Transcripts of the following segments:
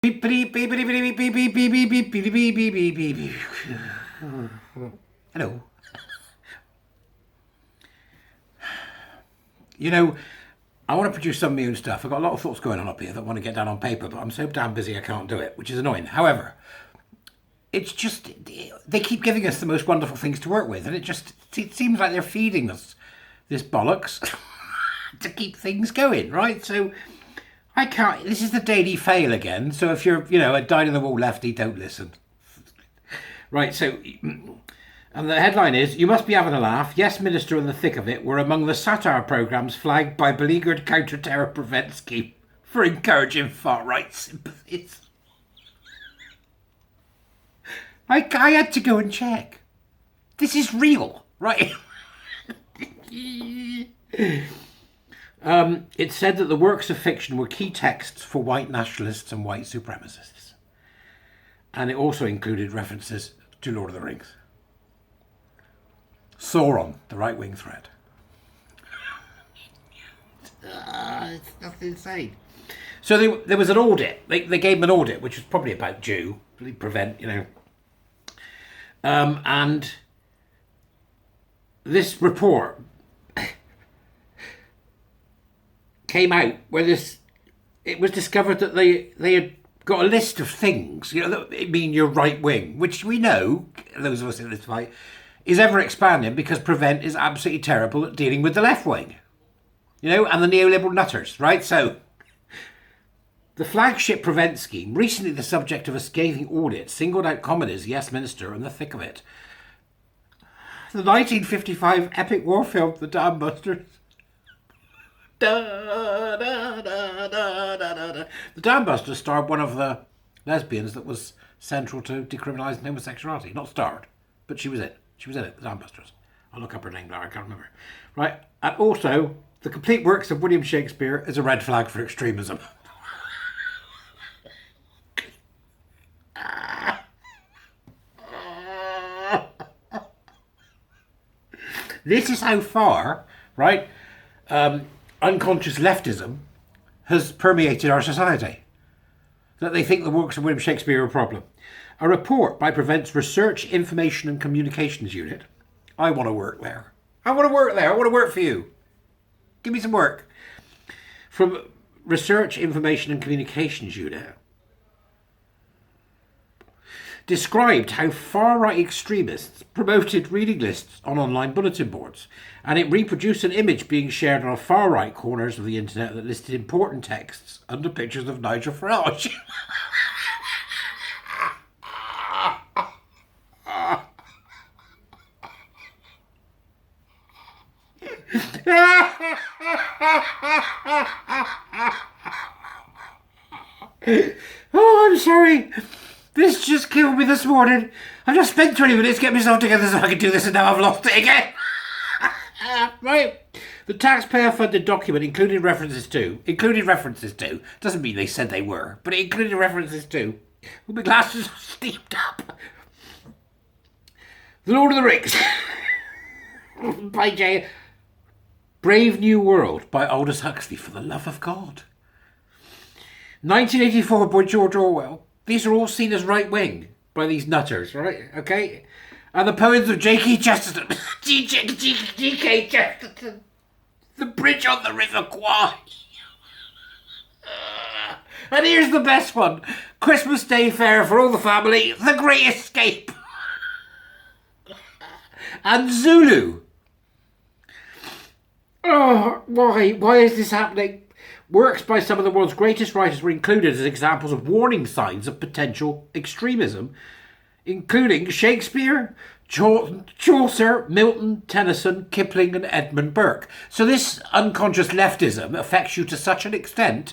Hello. You know, I want to produce some of my own stuff. I've got a lot of thoughts going on up here that I want to get down on paper, but I'm so damn busy I can't do it, which is annoying. However, it's just, they keep giving us the most wonderful things to work with, and it seems like they're feeding us this bollocks to keep things going, right? So I can't, this is the daily fail again. So if you're, a dyed-in-the-wall lefty, don't listen. Right, so, and the headline is, "You must be having a laugh. Yes, Minister and the thick of it were among the satire programmes flagged by beleaguered counter-terror prevent scheme for encouraging far-right sympathies." I had to go and check. This is real, right? It said that the works of fiction were key texts for white nationalists and white supremacists. And it also included references to Lord of the Rings. Sauron, the right-wing threat. That's insane. So there was an audit. They gave him an audit, which was probably about due. Prevent, and this report came out where it was discovered that they had got a list of things, that mean you're right wing, which we know, those of us in this fight, is ever expanding because Prevent is absolutely terrible at dealing with the left wing, and the neoliberal nutters, right? So the flagship Prevent scheme, recently the subject of a scathing audit, singled out comedies, Yes Minister and the thick of it. The 1955 epic Warfield, The Dam Busters. The Dam Busters starred one of the lesbians that was central to decriminalising homosexuality. Not starred, but she was it. She was in it, The Dam Busters. I'll look up her name now, I can't remember. Right, and also, the complete works of William Shakespeare is a red flag for extremism. This is how far, right, unconscious leftism has permeated our society, that they think the works of William Shakespeare are a problem. A report by Prevent's Research, Information and Communications Unit. I want to work there. I want to work there. I want to work for you. Give me some work. From Research, Information and Communications Unit, described how far-right extremists promoted reading lists on online bulletin boards, and it reproduced an image being shared on far-right corners of the internet that listed important texts under pictures of Nigel Farage. Oh, I'm sorry. This just killed me this morning. I've just spent 20 minutes getting myself together so I can do this, and now I've lost it again. Right. The taxpayer-funded document included references to, doesn't mean they said they were, but it included references to, well, my glasses are steamed up. The Lord of the Rings by J. Brave New World by Aldous Huxley, for the love of God. 1984 by George Orwell. These are all seen as right-wing by these nutters, right? Okay? And the poems of G.K. Chesterton. G.K. Chesterton. The Bridge on the River Kwai. And here's the best one. Christmas Day Fair for all the family. The Great Escape. And Zulu. Oh, why? Why is this happening? Works by some of the world's greatest writers were included as examples of warning signs of potential extremism, including Shakespeare, Chaucer, Milton, Tennyson, Kipling and Edmund Burke. So this unconscious leftism affects you to such an extent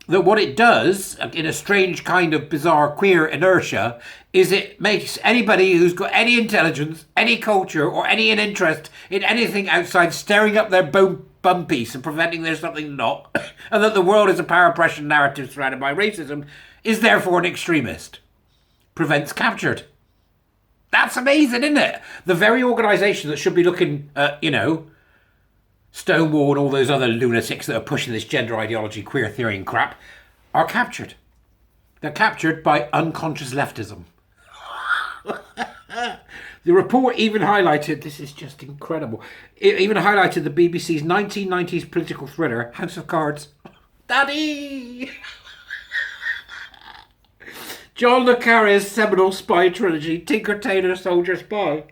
that what it does, in a strange kind of bizarre queer inertia, is it makes anybody who's got any intelligence, any culture or any interest in anything outside staring up their bum piece and preventing there's something not, and that the world is a power oppression narrative surrounded by racism, is therefore an extremist. Prevent's captured. That's amazing, isn't it? The very organisation that should be looking at, Stonewall and all those other lunatics that are pushing this gender ideology, queer theory and crap, are captured. They're captured by unconscious leftism. The report even highlighted, this is just incredible, it even highlighted the BBC's 1990s political thriller, House of Cards. Daddy! John le Carré's seminal spy trilogy, Tinker Tailor Soldier Spy.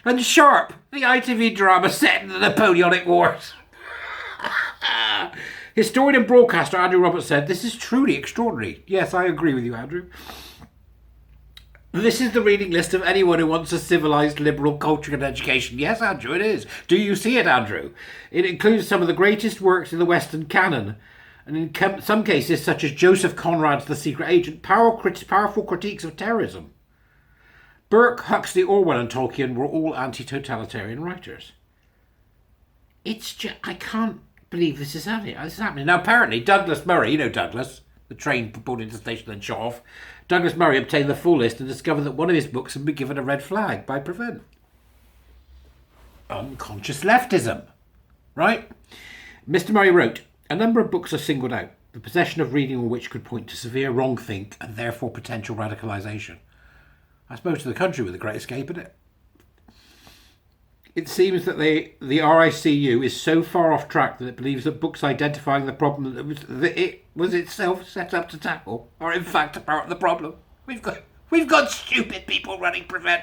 And Sharp, the ITV drama set in the Napoleonic Wars. Historian and broadcaster Andrew Roberts said, "This is truly extraordinary." Yes, I agree with you, Andrew. This is the reading list of anyone who wants a civilised liberal culture and education. Yes, Andrew, it is. Do you see it, Andrew? It includes some of the greatest works in the Western canon, and in some cases, such as Joseph Conrad's The Secret Agent, powerful critiques of terrorism. Burke, Huxley, Orwell and Tolkien were all anti-totalitarian writers. It's just, I can't believe this is happening. Now, apparently, Douglas Murray, you know Douglas, the train pulled into the station and shot off. Douglas Murray obtained the full list and discovered that one of his books had been given a red flag by Prevent. Unconscious leftism. Right? Mr. Murray wrote, "A number of books are singled out, the possession of reading on which could point to severe wrongthink and therefore potential radicalisation." I suppose to the country with the Great Escape, isn't it? It seems that the RICU is so far off track that it believes that books identifying the problem that it was itself set up to tackle are in fact a part of the problem. We've got stupid people running Prevent.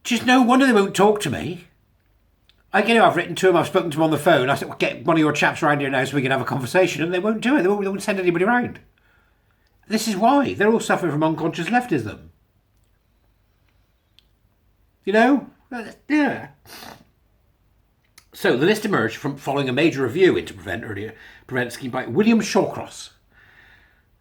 Just no wonder they won't talk to me. I've written to them, I've spoken to them on the phone. I said, well, get one of your chaps around here now so we can have a conversation, and they won't do it. They won't send anybody around. This is why. They're all suffering from unconscious leftism. You know? Yeah. So the list emerged from following a major review into Prevent scheme by William Shawcross.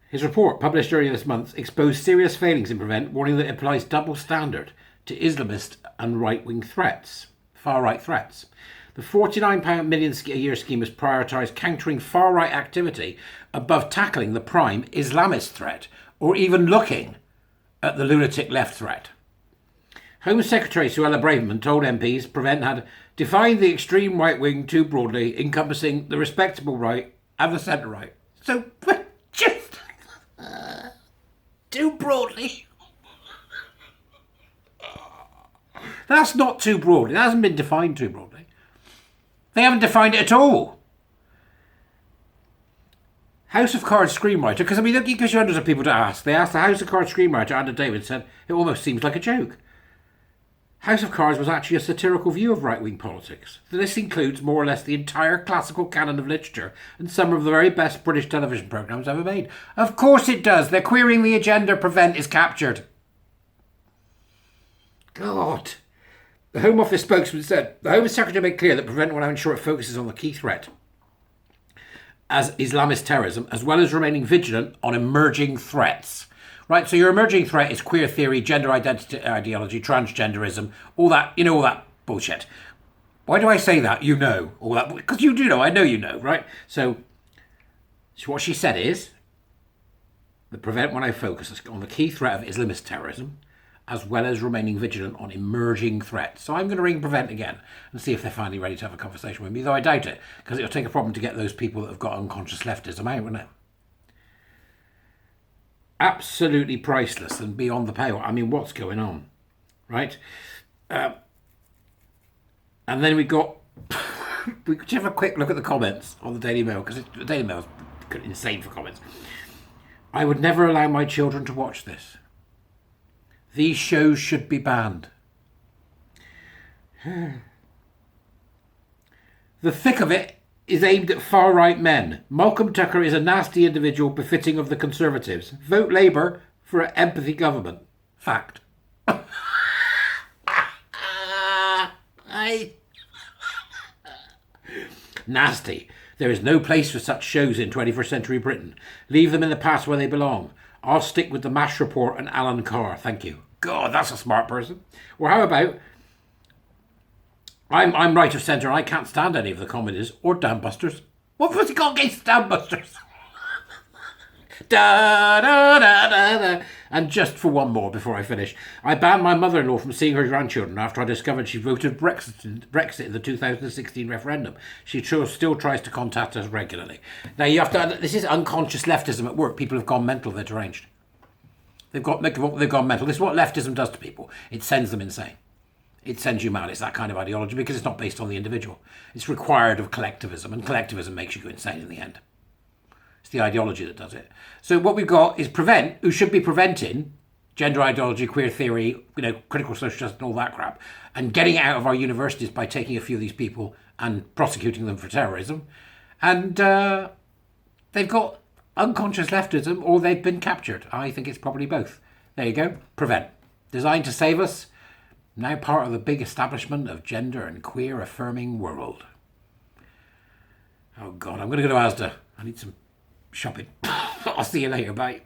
His report, published earlier this month, exposed serious failings in Prevent, warning that it applies double standard to Islamist and right-wing threats. Far-right threats. The £49 million a year scheme has prioritised countering far-right activity above tackling the prime Islamist threat, or even looking at the lunatic left threat. Home Secretary Suella Braverman told MPs Prevent had defined the extreme right-wing too broadly, encompassing the respectable right and the centre-right. So, just too broadly. That's not too broad. It hasn't been defined too broadly. They haven't defined it at all. House of Cards screenwriter, because I mean, it gives you hundreds of people to ask. They asked the House of Cards screenwriter, Anna David, said, it almost seems like a joke. House of Cards was actually a satirical view of right-wing politics. This includes more or less the entire classical canon of literature and some of the very best British television programmes ever made. Of course it does. They're queering the agenda. Prevent is captured. God. The Home Office spokesman said, the Home Secretary made clear that Prevent will now ensure it focuses on the key threat as Islamist terrorism, as well as remaining vigilant on emerging threats. Right, so your emerging threat is queer theory, gender identity ideology, transgenderism, all that bullshit. Why do I say that? You know, all that, because you do know, I know you know, right? So what she said is, the Prevent will now focus on the key threat of Islamist terrorism, as well as remaining vigilant on emerging threats. So I'm going to ring Prevent again and see if they're finally ready to have a conversation with me, though I doubt it, because it'll take a problem to get those people that have got unconscious leftism out, won't it? Absolutely priceless and beyond the pale. I mean, what's going on, right? And then we got... we could have a quick look at the comments on the Daily Mail, because the Daily Mail is insane for comments. I would never allow my children to watch this. These shows should be banned. The thick of it is aimed at far-right men. Malcolm Tucker is a nasty individual befitting of the Conservatives. Vote Labour for an empathy government. Fact. Nasty. There is no place for such shows in 21st century Britain. Leave them in the past where they belong. I'll stick with the MASH report and Alan Carr. Thank you. God, that's a smart person. Or how about, I'm right of centre and I can't stand any of the comedies or Dambusters. What was he got against Dambusters? Da, da, da, da, da. And just for one more before I finish, I banned my mother-in-law from seeing her grandchildren after I discovered she voted Brexit in the 2016 referendum. She still tries to contact us regularly. Now you have to. This is unconscious leftism at work. People have gone mental. They're deranged. They've gone mental. This is what leftism does to people. It sends them insane. It sends you mad. It's that kind of ideology because it's not based on the individual. It's required of collectivism, and collectivism makes you go insane in the end. It's the ideology that does it. So what we've got is who should be preventing gender ideology, queer theory, critical social justice and all that crap, and getting it out of our universities by taking a few of these people and prosecuting them for terrorism. And they've got unconscious leftism, or they've been captured. I think it's probably both. There you go. Prevent. Designed to save us. Now part of the big establishment of gender and queer affirming world. Oh God, I'm going to go to Asda. I need some shopping. I'll see you later. Bye.